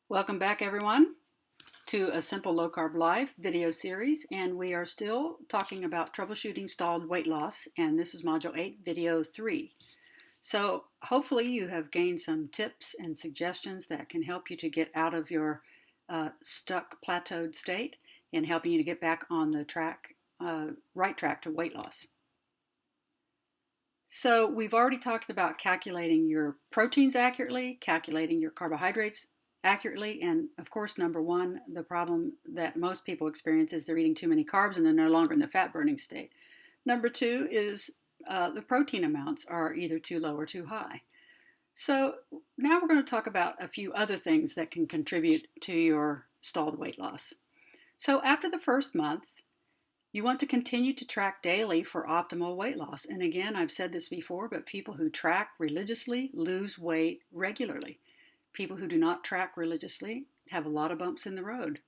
Welcome back, everyone, to a Simple Low Carb Life video series, and we are still talking about troubleshooting stalled weight loss, and this is Module 8, Video 3. So hopefully you have gained some tips and suggestions that can help you to get out of your stuck, plateaued state and helping you to get back on the right track to weight loss. So we've already talked about calculating your proteins accurately, calculating your carbohydrates accurately, and of course, number one, the problem that most people experience is they're eating too many carbs and they're no longer in the fat burning state. Number two is the protein amounts are either too low or too high. So now we're going to talk about a few other things that can contribute to your stalled weight loss. So after the first month, you want to continue to track daily for optimal weight loss. And again, I've said this before, but people who track religiously lose weight regularly. People who do not track religiously have a lot of bumps in the road.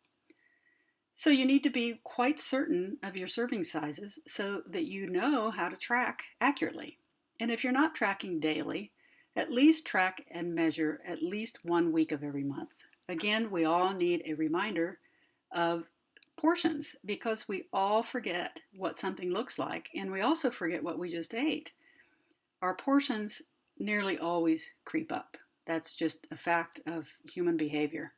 So you need to be quite certain of your serving sizes so that you know how to track accurately. And if you're not tracking daily, at least track and measure at least 1 week of every month. Again, we all need a reminder of portions because we all forget what something looks like, and we also forget what we just ate. Our portions nearly always creep up. That's just a fact of human behavior,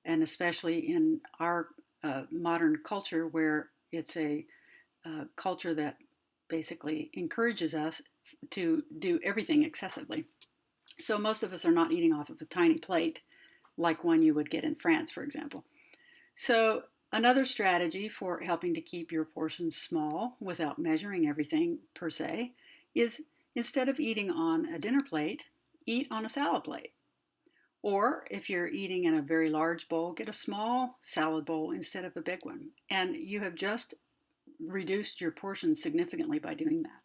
and especially in our modern culture where it's a culture that basically encourages us to do everything excessively. So most of us are not eating off of a tiny plate like one you would get in France, for example. So another strategy for helping to keep your portions small without measuring everything per se is instead of eating on a dinner plate, eat on a salad plate. Or if you're eating in a very large bowl, get a small salad bowl instead of a big one. And you have just reduced your portions significantly by doing that.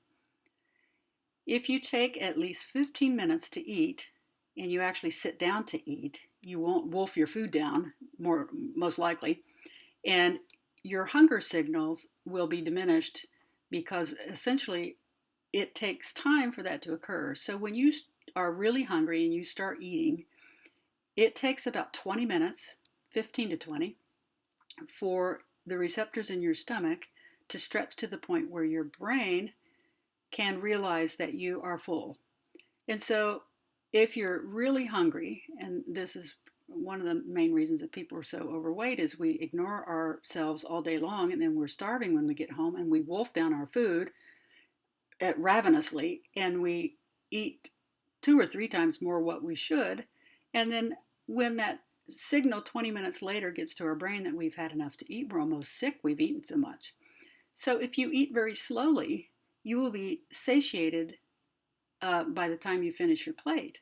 If you take at least 15 minutes to eat and you actually sit down to eat, you won't wolf your food down, most likely, and your hunger signals will be diminished because essentially it takes time for that to occur. So when you are really hungry and you start eating, it takes about 20 minutes, 15 to 20, for the receptors in your stomach to stretch to the point where your brain can realize that you are full. And so if you're really hungry, and this is one of the main reasons that people are so overweight is we ignore ourselves all day long, and then we're starving when we get home, and we wolf down our food ravenously, and we eat 2 or 3 times more what we should. And then when that signal 20 minutes later gets to our brain that we've had enough to eat, we're almost sick, we've eaten so much. So if you eat very slowly, you will be satiated by the time you finish your plate,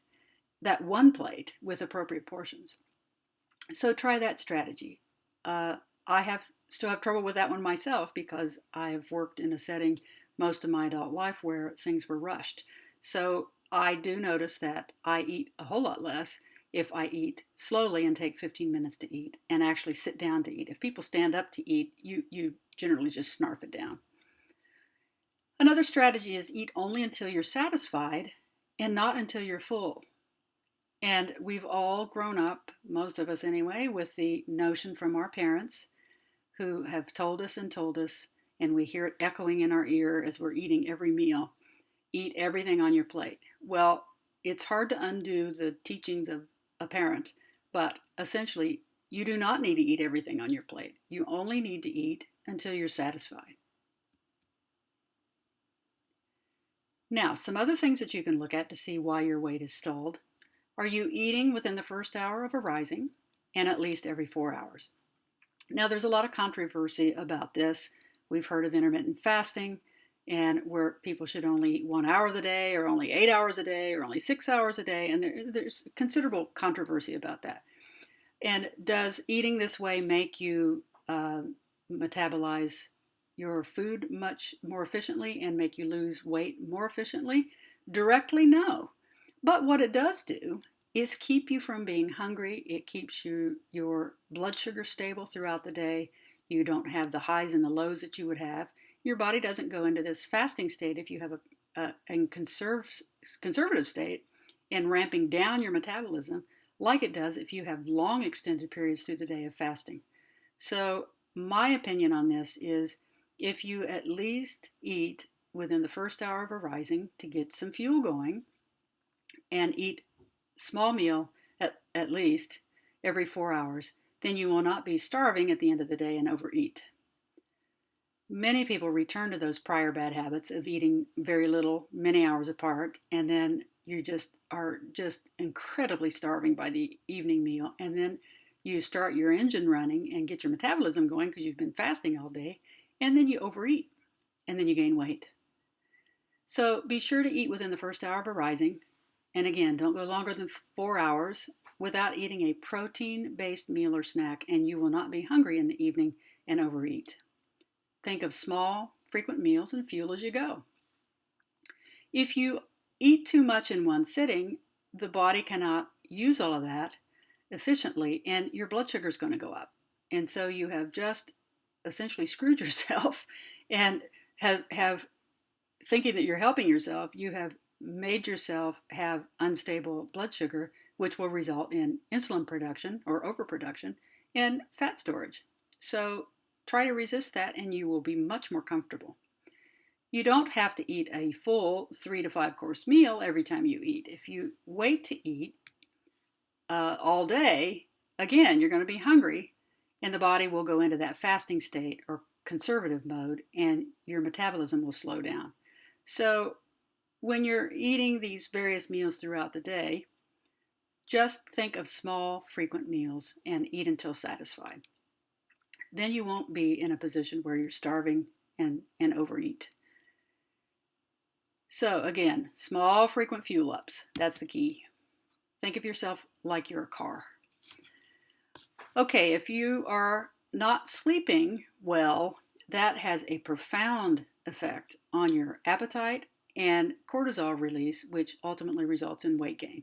that one plate with appropriate portions. So try that strategy. I still have trouble with that one myself because I've worked in a setting most of my adult life where things were rushed. So I do notice that I eat a whole lot less if I eat slowly and take 15 minutes to eat and actually sit down to eat. If people stand up to eat, you generally just snarf it down. Another strategy is eat only until you're satisfied and not until you're full. And we've all grown up, most of us anyway, with the notion from our parents who have told us, and we hear it echoing in our ear as we're eating every meal, eat everything on your plate. Well, it's hard to undo the teachings of a parent, but essentially, you do not need to eat everything on your plate. You only need to eat until you're satisfied. Now, some other things that you can look at to see why your weight is stalled. Are you eating within the first hour of arising and at least every 4 hours? Now, there's a lot of controversy about this. We've heard of intermittent fasting and where people should only eat 1 hour of the day or only 8 hours a day or only 6 hours a day. And there's considerable controversy about that. And does eating this way make you metabolize your food much more efficiently and make you lose weight more efficiently? Directly, no. But what it does do is keep you from being hungry. It keeps your blood sugar stable throughout the day. You don't have the highs and the lows that you would have. Your body doesn't go into this fasting state if you have a conservative state and ramping down your metabolism like it does if you have long extended periods through the day of fasting. So, my opinion on this is if you at least eat within the first hour of arising to get some fuel going and eat small meal at least every 4 hours, then you will not be starving at the end of the day and overeat. Many people return to those prior bad habits of eating very little, many hours apart, and then you just are just incredibly starving by the evening meal. And then you start your engine running and get your metabolism going because you've been fasting all day, and then you overeat, and then you gain weight. So be sure to eat within the first hour of arising. And again, don't go longer than 4 hours without eating a protein-based meal or snack, and you will not be hungry in the evening and overeat. Think of small, frequent meals and fuel as you go. If you eat too much in one sitting, the body cannot use all of that efficiently, and your blood sugar is going to go up. And so you have just essentially screwed yourself and have thinking that you're helping yourself, you have made yourself have unstable blood sugar, which will result in insulin production or overproduction and fat storage. So try to resist that and you will be much more comfortable. You don't have to eat a full 3 to 5 course meal every time you eat. If you wait to eat all day, again, you're going to be hungry and the body will go into that fasting state or conservative mode and your metabolism will slow down. So when you're eating these various meals throughout the day, just think of small, frequent meals and eat until satisfied. Then you won't be in a position where you're starving and overeat. So again, small, frequent fuel ups. That's the key. Think of yourself like you're a car. Okay, if you are not sleeping well, that has a profound effect on your appetite and cortisol release, which ultimately results in weight gain.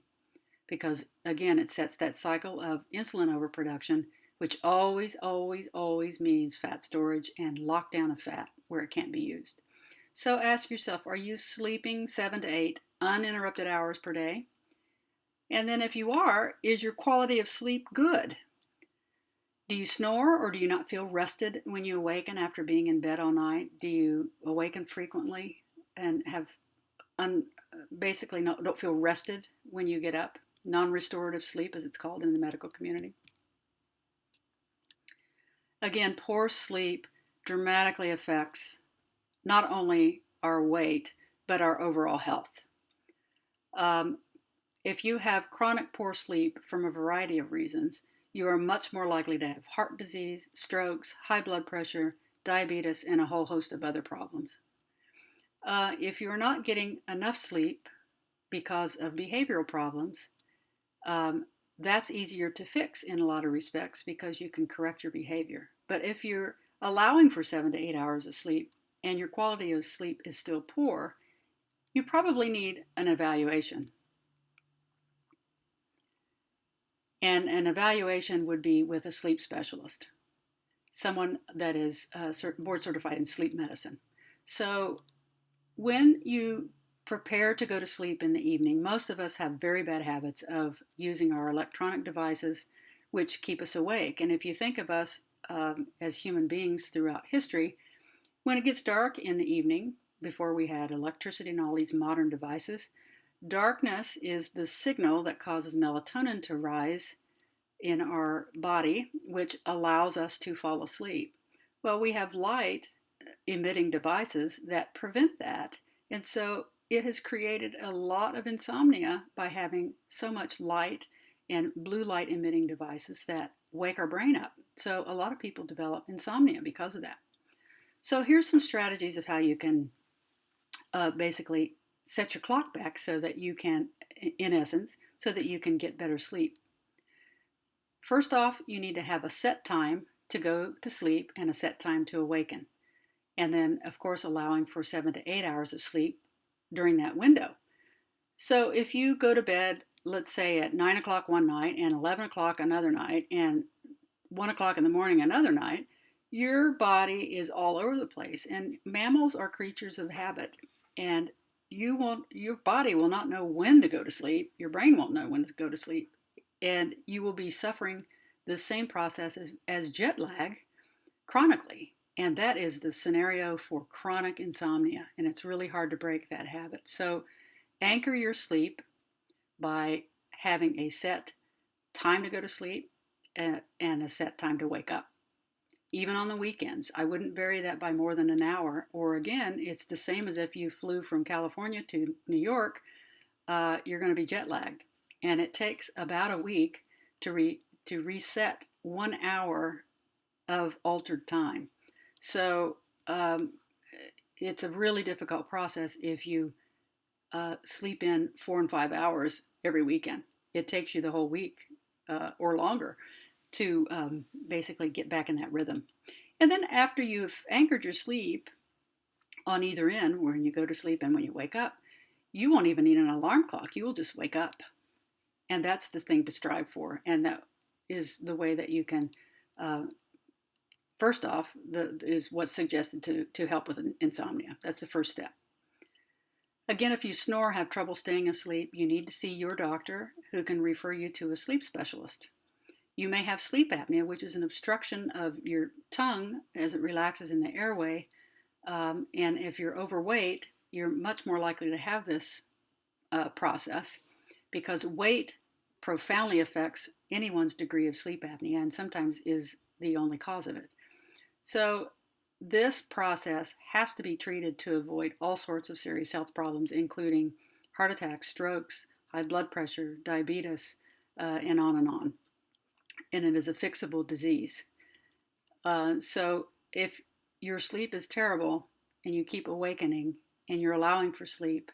Because again, it sets that cycle of insulin overproduction, which always, always, always means fat storage and lockdown of fat where it can't be used. So ask yourself, are you sleeping 7 to 8 uninterrupted hours per day? And then if you are, is your quality of sleep good? Do you snore or do you not feel rested when you awaken after being in bed all night? Do you awaken frequently and have basically don't feel rested when you get up? Non-restorative sleep, as it's called in the medical community. Again, poor sleep dramatically affects not only our weight, but our overall health. If you have chronic poor sleep from a variety of reasons, you are much more likely to have heart disease, strokes, high blood pressure, diabetes, and a whole host of other problems. If you're not getting enough sleep because of behavioral problems, that's easier to fix in a lot of respects because you can correct your behavior. But if you're allowing for 7 to 8 hours of sleep and your quality of sleep is still poor, you probably need an evaluation. And an evaluation would be with a sleep specialist, someone that is board certified in sleep medicine. So when you prepare to go to sleep in the evening, most of us have very bad habits of using our electronic devices, which keep us awake. And if you think of us as human beings throughout history, when it gets dark in the evening, before we had electricity and all these modern devices, darkness is the signal that causes melatonin to rise in our body, which allows us to fall asleep. Well, we have light emitting devices that prevent that. And so it has created a lot of insomnia by having so much light and blue light emitting devices that wake our brain up. So a lot of people develop insomnia because of that. So here's some strategies of how you can basically set your clock back so that you can, in essence, so that you can get better sleep. First off, you need to have a set time to go to sleep and a set time to awaken. And then, of course, allowing for 7 to 8 hours of sleep during that window. So if you go to bed, let's say at 9 o'clock one night and 11 o'clock another night and 1 o'clock in the morning another night, your body is all over the place. And mammals are creatures of habit. And your body will not know when to go to sleep. Your brain won't know when to go to sleep And you will be suffering the same process as jet lag chronically. And that is the scenario for chronic insomnia. And it's really hard to break that habit. So anchor your sleep by having a set time to go to sleep and a set time to wake up. Even on the weekends, I wouldn't vary that by more than an hour. Or again, it's the same as if you flew from California to New York, you're going to be jet lagged. And it takes about a week to reset 1 hour of altered time. So it's a really difficult process if you sleep in 4 and 5 hours every weekend. It takes you the whole week or longer to basically get back in that rhythm. And then after you've anchored your sleep on either end, when you go to sleep and when you wake up, you won't even need an alarm clock. You will just wake up. And that's the thing to strive for. And that is the way that you can, first off, is what's suggested to help with insomnia. That's the first step. Again, if you snore, have trouble staying asleep, you need to see your doctor who can refer you to a sleep specialist. You may have sleep apnea, which is an obstruction of your tongue as it relaxes in the airway. And if you're overweight, you're much more likely to have this process because weight profoundly affects anyone's degree of sleep apnea and sometimes is the only cause of it. So this process has to be treated to avoid all sorts of serious health problems, including heart attacks, strokes, high blood pressure, diabetes, and on and on. And it is a fixable disease. So if your sleep is terrible and you keep awakening and you're allowing for sleep,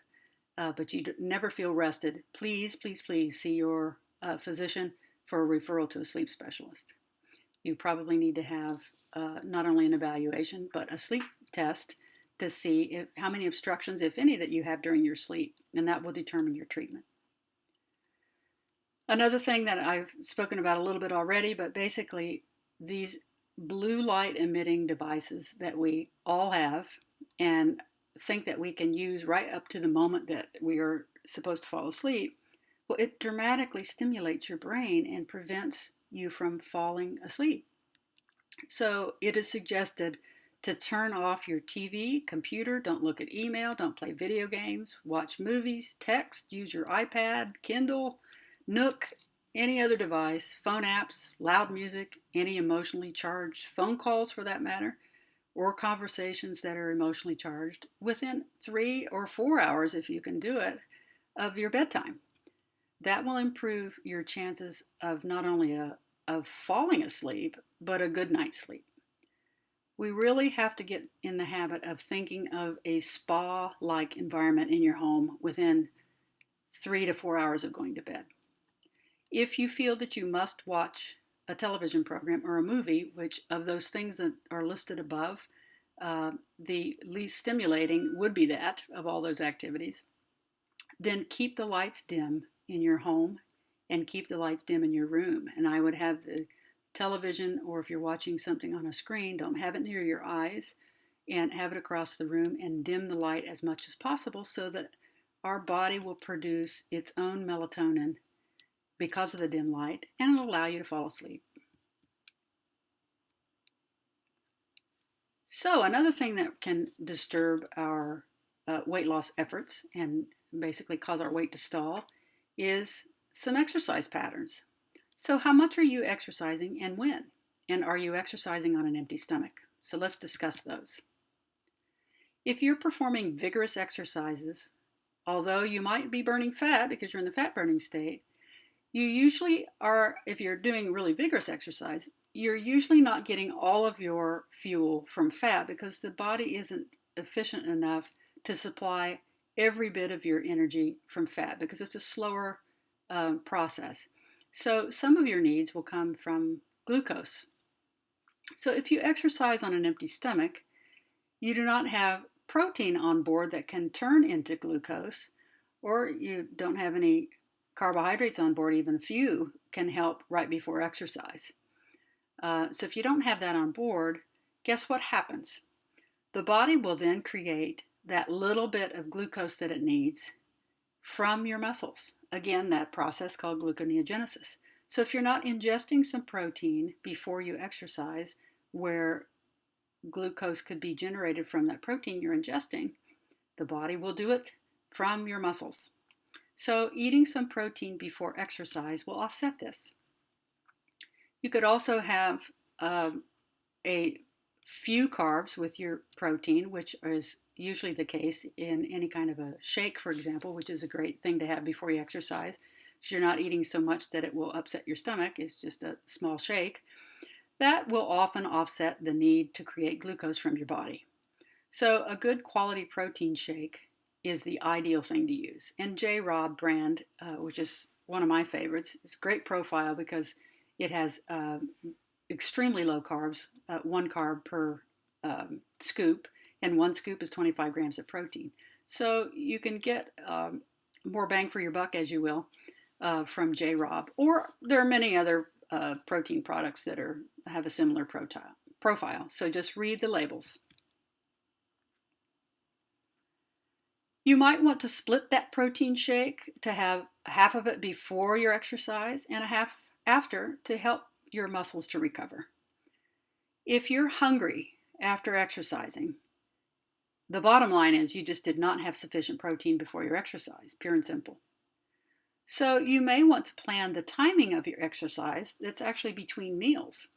but you never feel rested, please, please, please see your physician for a referral to a sleep specialist. You probably need to have not only an evaluation, but a sleep test to see how many obstructions, if any, that you have during your sleep, and that will determine your treatment. Another thing that I've spoken about a little bit already, but basically these blue light emitting devices that we all have and think that we can use right up to the moment that we are supposed to fall asleep, well, it dramatically stimulates your brain and prevents you from falling asleep. So it is suggested to turn off your TV, computer, don't look at email, don't play video games, watch movies, text, use your iPad, Kindle, Nook, any other device, phone apps, loud music, any emotionally charged phone calls for that matter, or conversations that are emotionally charged within 3 or 4 hours, if you can do it, of your bedtime. That will improve your chances of not only of falling asleep, but a good night's sleep. We really have to get in the habit of thinking of a spa-like environment in your home within 3 to 4 hours of going to bed. If you feel that you must watch a television program or a movie, which of those things that are listed above, the least stimulating would be that of all those activities, then keep the lights dim in your home and keep the lights dim in your room. And I would have the television, or if you're watching something on a screen, don't have it near your eyes and have it across the room and dim the light as much as possible so that our body will produce its own melatonin because of the dim light, and it'll allow you to fall asleep. So another thing that can disturb our weight loss efforts and basically cause our weight to stall is some exercise patterns. So how much are you exercising and when? And are you exercising on an empty stomach? So let's discuss those. If you're performing vigorous exercises, although you might be burning fat because you're in the fat burning state, you usually are, if you're doing really vigorous exercise, you're usually not getting all of your fuel from fat because the body isn't efficient enough to supply every bit of your energy from fat because it's a slower process. So some of your needs will come from glucose. So if you exercise on an empty stomach, you do not have protein on board that can turn into glucose, or you don't have any carbohydrates on board, even a few can help right before exercise. So if you don't have that on board, guess what happens? The body will then create that little bit of glucose that it needs from your muscles. Again, that process called gluconeogenesis. So if you're not ingesting some protein before you exercise, where glucose could be generated from that protein you're ingesting, the body will do it from your muscles. So eating some protein before exercise will offset this. You could also have a few carbs with your protein, which is usually the case in any kind of a shake, for example, which is a great thing to have before you exercise. Because you're not eating so much that it will upset your stomach. It's just a small shake. That will often offset the need to create glucose from your body. So a good quality protein shake is the ideal thing to use. And J-Rob brand, which is one of my favorites, it's a great profile because it has extremely low carbs, 1 carb per scoop, and 1 scoop is 25 grams of protein. So you can get more bang for your buck, as you will, from J-Rob. Or there are many other protein products that have a similar profile. So just read the labels. You might want to split that protein shake to have half of it before your exercise and a half after to help your muscles to recover. If you're hungry after exercising, the bottom line is you just did not have sufficient protein before your exercise, pure and simple. So you may want to plan the timing of your exercise that's actually between meals.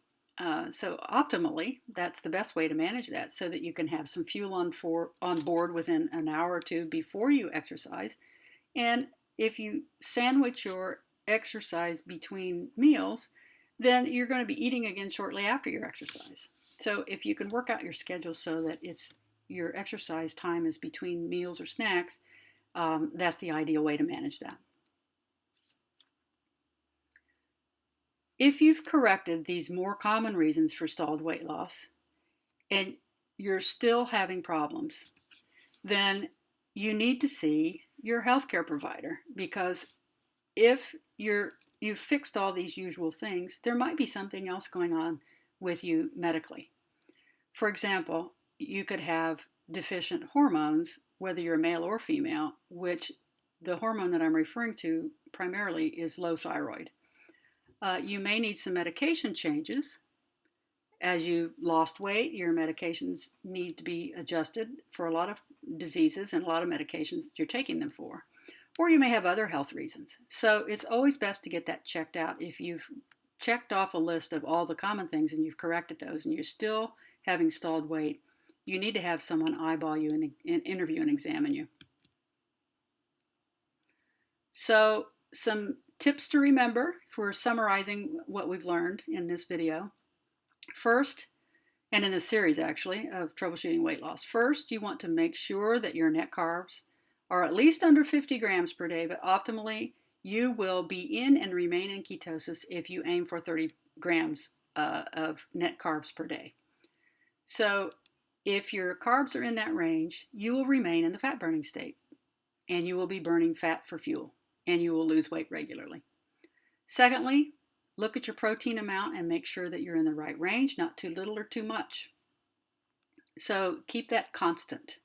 So optimally, that's the best way to manage that so that you can have some fuel on board within an hour or two before you exercise. And if you sandwich your exercise between meals, then you're going to be eating again shortly after your exercise. So if you can work out your schedule so that your exercise time is between meals or snacks, that's the ideal way to manage that. If you've corrected these more common reasons for stalled weight loss and you're still having problems, then you need to see your healthcare provider, because if you've fixed all these usual things, there might be something else going on with you medically. For example, you could have deficient hormones, whether you're male or female, which the hormone that I'm referring to primarily is low thyroid. You may need some medication changes. As you lost weight, your medications need to be adjusted for a lot of diseases and a lot of medications that you're taking them for. Or you may have other health reasons. So it's always best to get that checked out. If you've checked off a list of all the common things and you've corrected those and you're still having stalled weight, you need to have someone eyeball you and interview and examine you. So some tips to remember for summarizing what we've learned in this video. First, and in this series actually, of troubleshooting weight loss. First, you want to make sure that your net carbs are at least under 50 grams per day, but optimally, you will be in and remain in ketosis if you aim for 30 grams of net carbs per day. So if your carbs are in that range, you will remain in the fat burning state, and you will be burning fat for fuel, and you will lose weight regularly. Secondly, look at your protein amount and make sure that you're in the right range, not too little or too much. So keep that constant.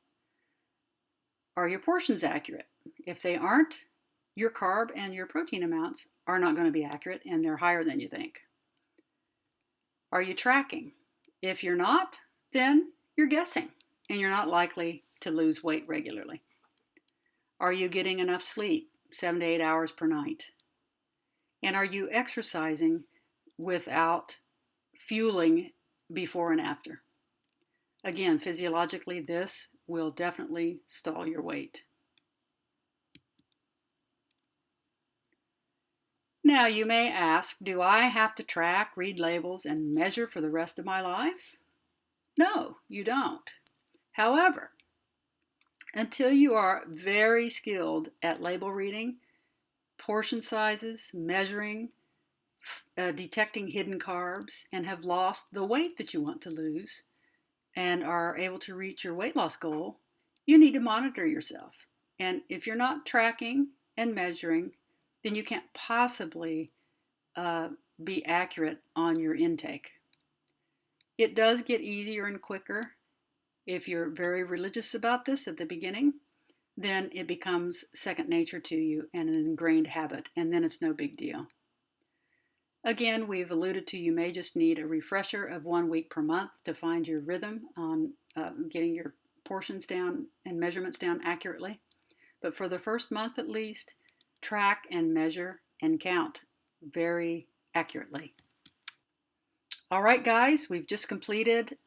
Are your portions accurate? If they aren't, your carb and your protein amounts are not going to be accurate, and they're higher than you think. Are you tracking? If you're not, then you're guessing, and you're not likely to lose weight regularly. Are you getting enough sleep, 7 to 8 hours per night? And are you exercising without fueling before and after? Again, physiologically, this will definitely stall your weight. Now, you may ask, do I have to track, read labels, and measure for the rest of my life? No, you don't. However, until you are very skilled at label reading, portion sizes, measuring, detecting hidden carbs, and have lost the weight that you want to lose and are able to reach your weight loss goal, you need to monitor yourself. And if you're not tracking and measuring, then you can't possibly be accurate on your intake. It does get easier and quicker if you're very religious about this at the beginning. Then it becomes second nature to you and an ingrained habit, and then it's no big deal. Again, we've alluded to you may just need a refresher of 1 week per month to find your rhythm on getting your portions down and measurements down accurately. But for the first month at least, track and measure and count very accurately. All right, guys, we've just completed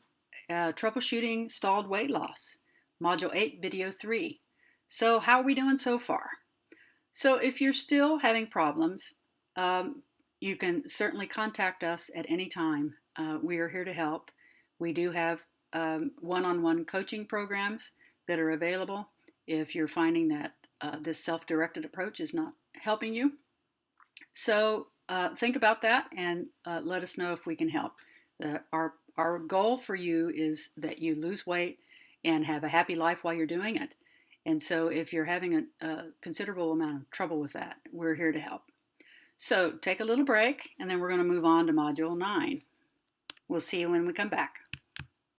Troubleshooting Stalled Weight Loss, Module 8, Video 3. So how are we doing so far? So if you're still having problems, you can certainly contact us at any time. We are here to help. We do have one-on-one coaching programs that are available if you're finding that this self-directed approach is not helping you. So think about that and let us know if we can help. Our goal for you is that you lose weight and have a happy life while you're doing it. And so if you're having a considerable amount of trouble with that, we're here to help. So take a little break, and then we're going to move on to Module 9. We'll see you when we come back.